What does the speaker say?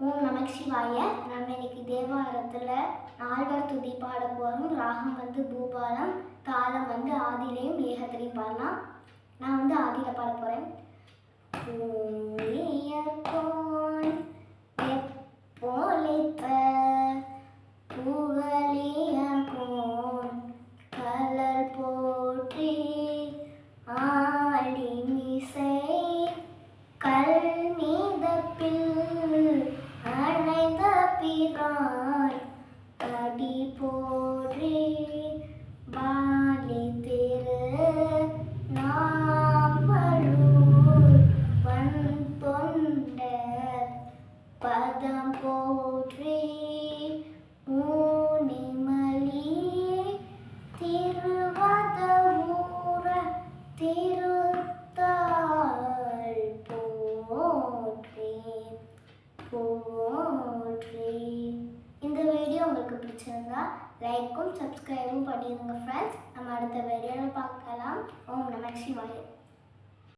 ஓம் நம சிவாய. நம்ம இன்னைக்கு தேவாரத்தில் நால்வர் துதி பாட போகிறோம். ராகம் வந்து பூபாலம், தாளம் வந்து ஆதிலையும் ஏகத்திலையும் பாடலாம். நான் வந்து ஆதியில் பாட போகிறேன். எப்போலித்த புகழியர்கோன் கலர் போற்றி ஆடிமிசை கல் மீதப்பில் அணைந்த பிரான் அடி போற்றி பாலி திரு நாமலூர் வன் தொண்டர் பதம் போற்றி ஊனிமலி திருவதவூர திருத்தாள் போற்றி போற்றி. இந்த வீடியோ உங்களுக்கு பிடிச்சிருந்தா லைக்கும் சப்ஸ்கிரைபும் பண்ணிடுங்க ஃப்ரெண்ட்ஸ். நம்ம அடுத்த வீடியோவில் பார்க்கலாம். ஓம் நம சிவாய.